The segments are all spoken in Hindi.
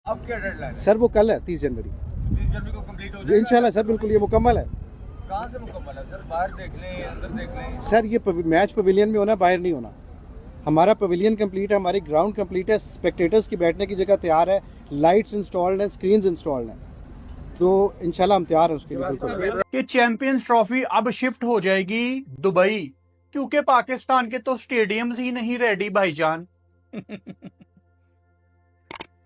अब क्या डेडलाइन है? सर वो कल है 30 जनवरी 30 जनवरी को कंप्लीट हो जाएगा इंशाल्लाह सर, बिल्कुल ये मुकम्मल है। कहाँ से मुकम्मल है सर? बाहर देख लें, अंदर देख लें। सर ये मैच पवेलियन में होना, बाहर नहीं होना। हमारा पवेलियन कंप्लीट है, हमारी ग्राउंड कंप्लीट है, स्पेक्टेटर्स की बैठने की जगह तैयार है, लाइट्स इंस्टॉल्ड हैं, स्क्रीन्स इंस्टॉल्ड हैं, तो इंशाल्लाह हम तैयार हैं उसके लिए बिल्कुल। कि चैंपियंस ट्रॉफी अब शिफ्ट हो जाएगी दुबई, क्योंकि पाकिस्तान के तो स्टेडियम्स ही नहीं रेडी भाईजान।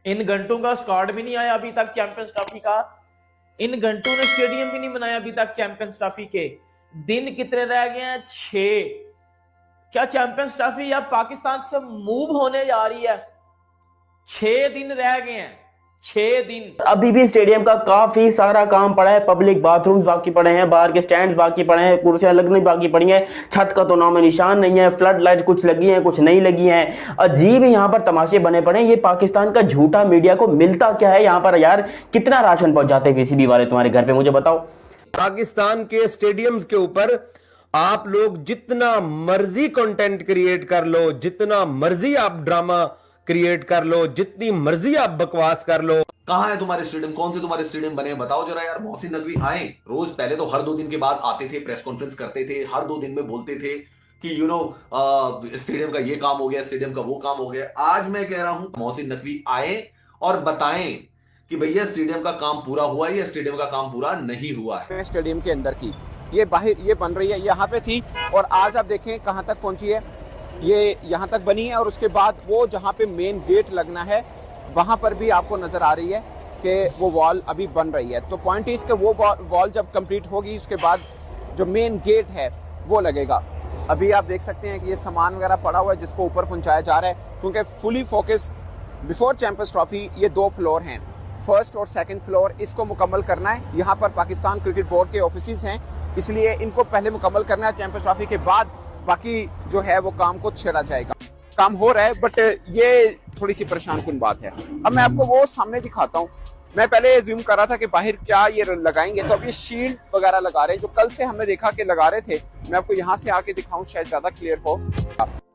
इन घंटों का स्क्वाड भी नहीं आया अभी तक चैंपियंस ट्रॉफी का। इन घंटों ने स्टेडियम भी नहीं बनाया अभी तक चैंपियंस ट्रॉफी के। दिन कितने रह गए हैं? 6। क्या चैंपियंस ट्रॉफी अब पाकिस्तान से मूव होने जा रही है? 6 दिन रह गए हैं, 6 दिन। अभी भी स्टेडियम का काफी सारा काम पड़ा है। पब्लिक बाथरूम बाकी पड़े हैं, बाहर के स्टैंड बाकी पड़े हैं, कुर्सियां लगनी बाकी पड़ी हैं, छत का तो नाम निशान नहीं है, फ्लड लाइट कुछ लगी हैं कुछ नहीं लगी हैं। अजीब यहाँ पर तमाशे बने पड़े हैं। ये पाकिस्तान का झूठा मीडिया को मिलता क्या है यहाँ पर यार? कितना राशन पहुंचाते हैं पीसीबी वाले तुम्हारे घर पे, मुझे बताओ। पाकिस्तान के स्टेडियम्स के ऊपर आप लोग जितना मर्जी कंटेंट क्रिएट कर लो, जितना मर्जी आप ड्रामा क्रिएट कर लो, जितनी मर्जी आप बकवास कर लो। कहां है तुम्हारे स्टेडियम? कौन से तुम्हारे स्टेडियम बने हैं बताओ जरा यार। मोहसिन नकवी आए रोज, पहले तो हर 2 दिन के बाद आते थे, प्रेस कॉन्फ्रेंस करते थे, हर 2 दिन में बोलते थे कि स्टेडियम का ये काम हो गया, स्टेडियम का वो काम हो गया। आज मैं कह रहा हूं मोहसिन नकवी आए और बताएं कि भैया स्टेडियम का काम पूरा हुआ है या स्टेडियम का काम पूरा नहीं हुआ है। स्टेडियम के अंदर की ये बाहर ये बन रही है, यहाँ पे थी और आज आप देखें कहाँ तक पहुंची है। ये यहाँ तक बनी है और उसके बाद वो जहाँ पे मेन गेट लगना है वहाँ पर भी आपको नजर आ रही है कि वो वॉल अभी बन रही है। तो पॉइंट इज कि वो वॉल जब कंप्लीट होगी उसके बाद जो मेन गेट है वो लगेगा। अभी आप देख सकते हैं कि ये सामान वगैरह पड़ा हुआ है जिसको ऊपर पहुंचाया जा रहा है, क्योंकि fully focus before champions trophy ये 2 फ्लोर हैं, फर्स्ट और सेकंड फ्लोर, इसको मुकम्मल करना है। यहाँ पर पाकिस्तान क्रिकेट बोर्ड के ऑफिस हैं, इसलिए इनको पहले मुकम्मल करना है। चैंपियंस ट्रॉफी के बाद बाकी जो है वो काम को छेड़ा जाएगा। काम हो रहा है बट ये थोड़ी सी परेशान कुन बात है। अब मैं आपको वो सामने दिखाता हूँ। मैं पहले एज्यूम कर रहा था कि बाहर क्या ये लगाएंगे, तो अब ये शील्ड वगैरह लगा रहे हैं जो कल से हमने देखा कि लगा रहे थे। मैं आपको यहाँ से आके दिखाऊं शायद ज्यादा क्लियर हो।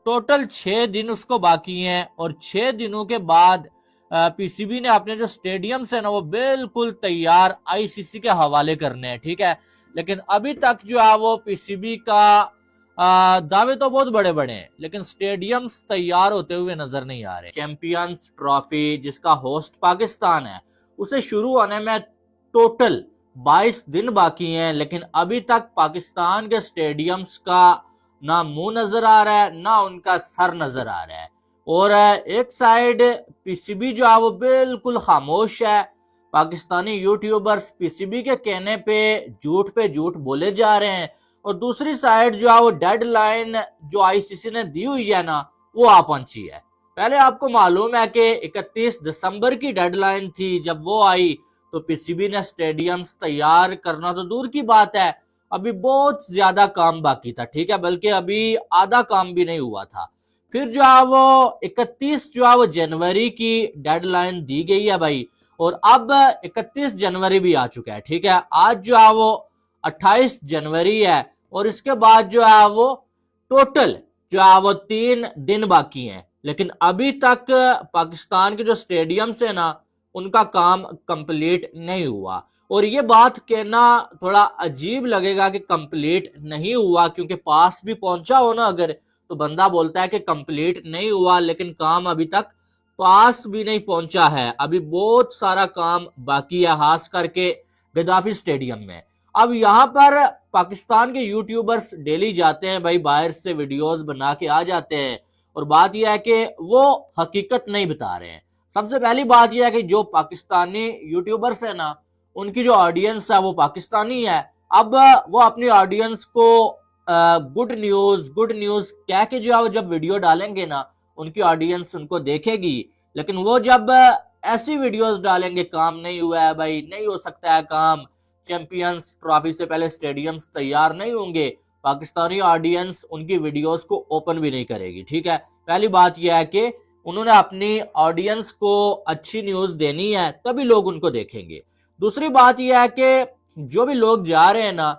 टोटल 6 दिन उसको बाकी हैं और 6 दिनों के बाद पीसीबी ने अपने जो स्टेडियम्स है ना वो बिल्कुल तैयार आईसीसी के हवाले करने हैं, ठीक है। लेकिन अभी तक जो है वो पीसीबी का दावे तो बहुत बड़े बड़े हैं, लेकिन स्टेडियम्स तैयार होते हुए नजर नहीं आ रहे। चैंपियंस ट्रॉफी जिसका होस्ट पाकिस्तान है उसे शुरू होने में टोटल 22 दिन बाकी हैं, लेकिन अभी तक पाकिस्तान के स्टेडियम्स का ना मुंह नजर आ रहा है ना उनका सर नजर आ रहा है। और एक साइड पीसीबी जो है वो बिल्कुल खामोश है। पाकिस्तानी यूट्यूबर्स पीसीबी के कहने पे झूठ बोले जा रहे हैं और दूसरी साइड जो है वो डेडलाइन जो आईसीसी ने दी हुई है ना वो आ पहुंची है। पहले आपको मालूम है कि 31 दिसंबर की डेडलाइन थी, जब वो आई तो पीसीबी ने स्टेडियम्स तैयार करना तो दूर की बात है, अभी बहुत ज्यादा काम बाकी था, ठीक है, बल्कि अभी आधा काम भी नहीं हुआ था। फिर जो है वो 31 जो है वो जनवरी की डेडलाइन दी गई है भाई, और अब 31 जनवरी भी आ चुका है, ठीक है। आज जो है वो 28 जनवरी है और इसके बाद जो है वो टोटल जो है वो 3 दिन बाकी हैं, लेकिन अभी तक पाकिस्तान के जो स्टेडियम्स है ना उनका काम कंप्लीट नहीं हुआ। और ये बात कहना थोड़ा अजीब लगेगा कि कंप्लीट नहीं हुआ, क्योंकि पास भी पहुंचा हो ना अगर तो बंदा बोलता है कि कंप्लीट नहीं हुआ, लेकिन काम अभी तक पास भी नहीं पहुंचा है। अभी बहुत सारा काम बाकी है, खास करके गद्दाफी स्टेडियम में। अब यहाँ पर पाकिस्तान के यूट्यूबर्स डेली जाते हैं भाई, बाहर से वीडियोस बना के आ जाते हैं और बात यह है कि वो हकीकत नहीं बता रहे हैं। सबसे पहली बात यह है कि जो पाकिस्तानी यूट्यूबर्स है ना उनकी जो ऑडियंस है वो पाकिस्तानी है। अब वो अपनी ऑडियंस को गुड न्यूज कह के जो है वो जब वीडियो डालेंगे ना उनकी ऑडियंस उनको देखेगी, लेकिन वो जब ऐसी वीडियोस डालेंगे काम नहीं हुआ है भाई, नहीं हो सकता है काम, चैंपियंस ट्रॉफी से पहले स्टेडियम्स तैयार नहीं होंगे, पाकिस्तानी ऑडियंस उनकी वीडियोस को ओपन भी नहीं करेगी, ठीक है। पहली बात यह है कि उन्होंने अपनी ऑडियंस को अच्छी न्यूज देनी है तभी लोग उनको देखेंगे। दूसरी बात यह है कि जो भी लोग जा रहे हैं ना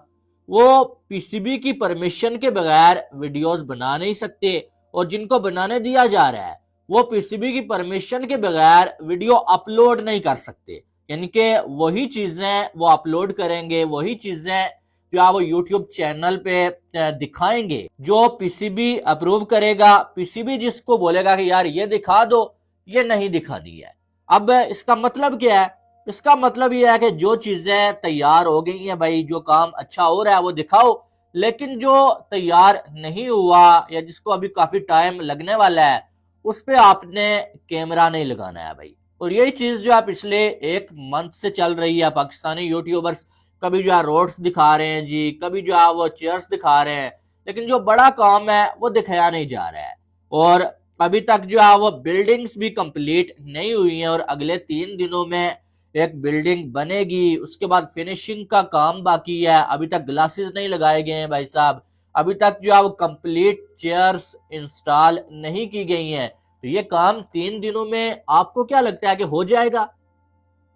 वो पीसीबी की परमिशन के बगैर वीडियोस बना नहीं सकते, और जिनको बनाने दिया जा रहा है वो पीसीबी की परमिशन के बगैर वीडियो अपलोड नहीं कर सकते। यानी कि वही चीजें वो अपलोड करेंगे, वही चीजें जो आप वो यूट्यूब चैनल पे दिखाएंगे जो पीसीबी अप्रूव करेगा। पीसीबी जिसको बोलेगा कि यार ये दिखा दो, ये नहीं दिखा दी है। अब इसका मतलब क्या है? इसका मतलब ये है कि जो चीजें तैयार हो गई हैं भाई, जो काम अच्छा हो रहा है वो दिखाओ, लेकिन जो तैयार नहीं हुआ या जिसको अभी काफी टाइम लगने वाला है उस पे आपने कैमरा नहीं लगाना है भाई। और यही चीज जो है पिछले एक मंथ से चल रही है। पाकिस्तानी यूट्यूबर्स कभी जो है रोड्स दिखा रहे हैं जी, कभी जो है वो चेयर्स दिखा रहे हैं, लेकिन जो बड़ा काम है वो दिखाया नहीं जा रहा है। और अभी तक जो है वो बिल्डिंग्स भी कंप्लीट नहीं हुई हैं और अगले 3 दिनों में एक बिल्डिंग बनेगी। उसके बाद फिनिशिंग का काम बाकी है, अभी तक ग्लासेस नहीं लगाए गए हैं भाई साहब, अभी तक जो है वो कंप्लीट चेयर्स इंस्टॉल नहीं की गई हैं। तो ये काम 3 दिनों में आपको क्या लगता है कि हो जाएगा?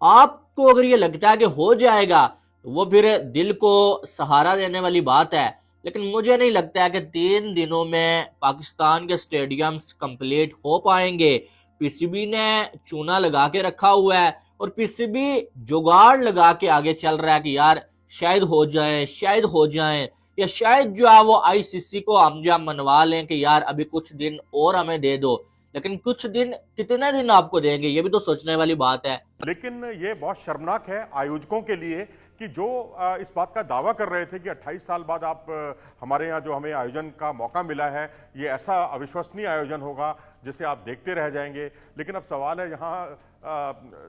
आपको अगर ये लगता है कि हो जाएगा तो वो फिर दिल को सहारा देने वाली बात है, लेकिन मुझे नहीं लगता है कि 3 दिनों में पाकिस्तान के स्टेडियम्स कंप्लीट हो पाएंगे। पीसीबी ने चूना लगा के रखा हुआ है और पीसीबी जुगाड़ लगा के आगे चल रहा है कि यार शायद हो जाए, शायद हो जाए, या शायद जो है वो आईसीसी को हम जब मनवा लें कि यार अभी कुछ दिन और हमें दे दो। लेकिन कुछ दिन, कितने दिन आपको देंगे, ये भी तो सोचने वाली बात है। लेकिन ये बहुत शर्मनाक है आयोजकों के लिए कि जो इस बात का दावा कर रहे थे कि 28 साल बाद आप हमारे यहाँ जो हमें आयोजन का मौका मिला है, ये ऐसा अविश्वसनीय आयोजन होगा जिसे आप देखते रह जाएंगे। लेकिन अब सवाल है, यहाँ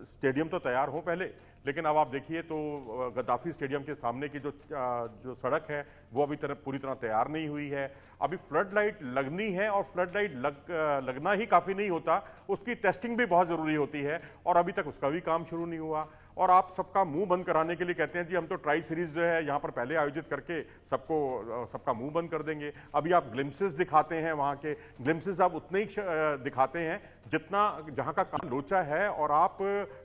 स्टेडियम तो तैयार हो पहले, लेकिन अब आप देखिए तो गद्दाफी स्टेडियम के सामने की जो सड़क है वो अभी पूरी तरह तैयार नहीं हुई है। अभी फ्लड लाइट लगनी है और फ्लड लाइट लगना ही काफ़ी नहीं होता, उसकी टेस्टिंग भी बहुत ज़रूरी होती है और अभी तक उसका भी काम शुरू नहीं हुआ। और आप सबका मुंह बंद कराने के लिए कहते हैं जी हम तो ट्राई सीरीज जो है यहाँ पर पहले आयोजित करके सबका मुंह बंद कर देंगे। अभी आप ग्लिम्सेस दिखाते हैं, वहाँ के ग्लिम्सेस आप उतने ही दिखाते हैं जितना जहाँ का काम लोचा है, और आप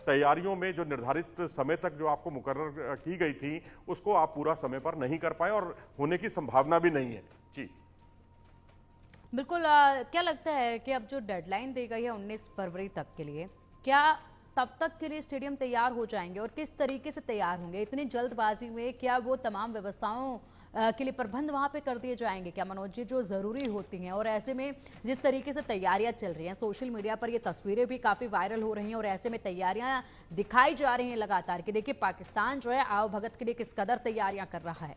तैयारियों में जो निर्धारित समय तक जो आपको मुकर्रर की गई थी उसको आप पूरा समय पर नहीं कर पाए और होने की संभावना भी नहीं है। जी बिल्कुल। क्या लगता है कि अब जो डेडलाइन दी गई है 19 फरवरी तक के लिए, क्या तब तक के लिए स्टेडियम तैयार हो जाएंगे और किस तरीके से तैयार होंगे? इतनी जल्दबाजी में क्या वो तमाम व्यवस्थाओं के लिए प्रबंध वहां पे कर दिए जाएंगे क्या मनोज जी, जो ज़रूरी होती हैं? और ऐसे में जिस तरीके से तैयारियां चल रही हैं, सोशल मीडिया पर ये तस्वीरें भी काफ़ी वायरल हो रही हैं और ऐसे में तैयारियां दिखाई जा रही हैं लगातार कि देखिए पाकिस्तान जो है आओ भगत के लिए किस कदर तैयारियां कर रहा है।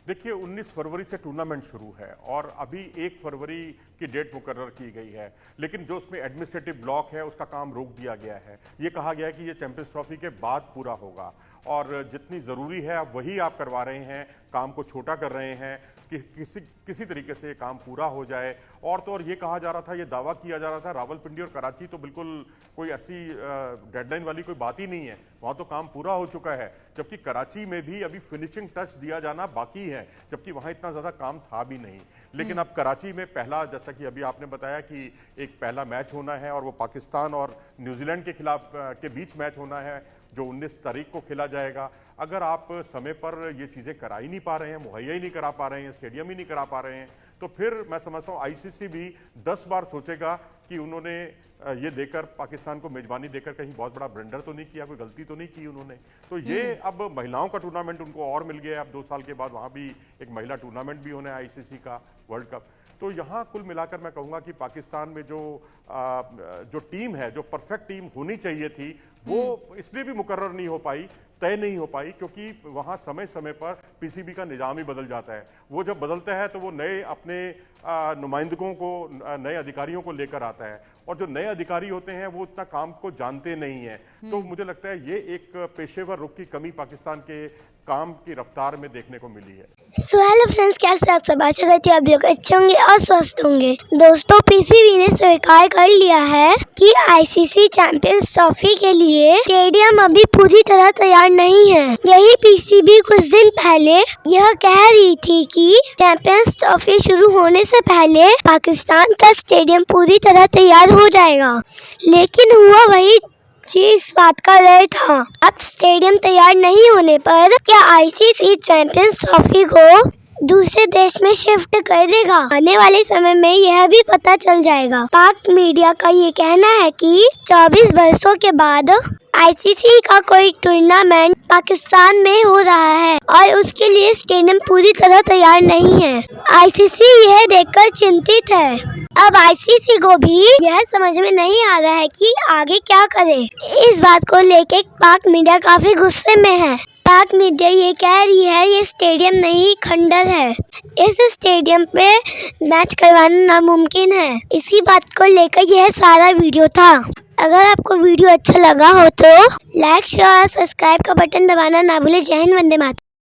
देखिए 19 फरवरी से टूर्नामेंट शुरू है और अभी 1 फरवरी की डेट मुकर्रर की गई है, लेकिन जो उसमें एडमिनिस्ट्रेटिव ब्लॉक है उसका काम रोक दिया गया है। ये कहा गया है कि ये चैंपियंस ट्रॉफी के बाद पूरा होगा और जितनी ज़रूरी है अब वही आप करवा रहे हैं, काम को छोटा कर रहे हैं कि किसी तरीके से काम पूरा हो जाए। और तो और ये कहा जा रहा था, ये दावा किया जा रहा था रावलपिंडी और कराची तो बिल्कुल कोई ऐसी डेडलाइन वाली कोई बात ही नहीं है, वहाँ तो काम पूरा हो चुका है, जबकि कराची में भी अभी फिनिशिंग टच दिया जाना बाकी है, जबकि वहाँ इतना ज़्यादा काम था भी नहीं। लेकिन अब कराची में पहला, जैसा कि अभी आपने बताया कि एक पहला मैच होना है और वो पाकिस्तान और न्यूजीलैंड के खिलाफ के बीच मैच होना है जो 19 तारीख को खेला जाएगा। अगर आप समय पर ये चीज़ें करा ही नहीं पा रहे हैं, मुहैया ही नहीं करा पा रहे हैं, स्टेडियम ही नहीं करा पा रहे हैं, तो फिर मैं समझता हूँ आईसीसी भी 10 बार सोचेगा कि उन्होंने ये देकर पाकिस्तान को मेजबानी देकर कहीं बहुत बड़ा ब्लंडर तो नहीं किया, कोई गलती तो नहीं की उन्होंने। तो ये अब महिलाओं का टूर्नामेंट उनको और मिल गया है, अब 2 साल के बाद वहाँ भी एक महिला टूर्नामेंट भी होना है आईसीसी का, वर्ल्ड कप। तो यहाँ कुल मिलाकर मैं कहूँगा कि पाकिस्तान में जो टीम है, जो परफेक्ट टीम होनी चाहिए थी, वो इसलिए भी मुकर्रर नहीं हो पाई, तय नहीं हो पाई, क्योंकि वहाँ समय समय पर पीसीबी का निज़ाम ही बदल जाता है। वो जब बदलता है तो वो नए अपने नुमाइंदकों को, नए अधिकारियों को लेकर आता है, और जो नए अधिकारी होते हैं वो उतना काम को जानते नहीं हैं। तो मुझे लगता है ये एक पेशेवर रुख की कमी पाकिस्तान के काम की रफ्तार में देखने को मिली है। सो हेलो फ्रेंड्स, कैसे आप सब? आशा करती हूँ आप लोग अच्छे होंगे और स्वस्थ होंगे। दोस्तों, पीसीबी ने स्वीकार कर लिया है कि आईसीसी चैंपियंस ट्रॉफी के लिए स्टेडियम अभी पूरी तरह तैयार नहीं है। यही पीसीबी कुछ दिन पहले यह कह रही थी कि चैंपियंस ट्रॉफी शुरू होने से पहले पाकिस्तान का स्टेडियम पूरी तरह तैयार हो जाएगा, लेकिन हुआ वही इस बात का डर था। अब स्टेडियम तैयार नहीं होने पर क्या आईसीसी चैंपियंस ट्रॉफी को दूसरे देश में शिफ्ट कर देगा। आने वाले समय में यह भी पता चल जाएगा। पाक मीडिया का ये कहना है कि 24 वर्षों के बाद आईसीसी का कोई टूर्नामेंट पाकिस्तान में हो रहा है और उसके लिए स्टेडियम पूरी तरह तैयार नहीं है। आईसीसी यह देखकर चिंतित है। अब आईसीसी को भी यह समझ में नहीं आ रहा है कि आगे क्या करे। इस बात को लेके पाक मीडिया काफी गुस्से में है। पाक मीडिया ये कह रही है ये स्टेडियम नहीं खंडर है, इस स्टेडियम पे मैच करवाना नामुमकिन है। इसी बात को लेकर यह सारा वीडियो था। अगर आपको वीडियो अच्छा लगा हो तो लाइक शेयर और सब्सक्राइब का बटन दबाना ना भूले। जय हिंद, वंदे मातरम।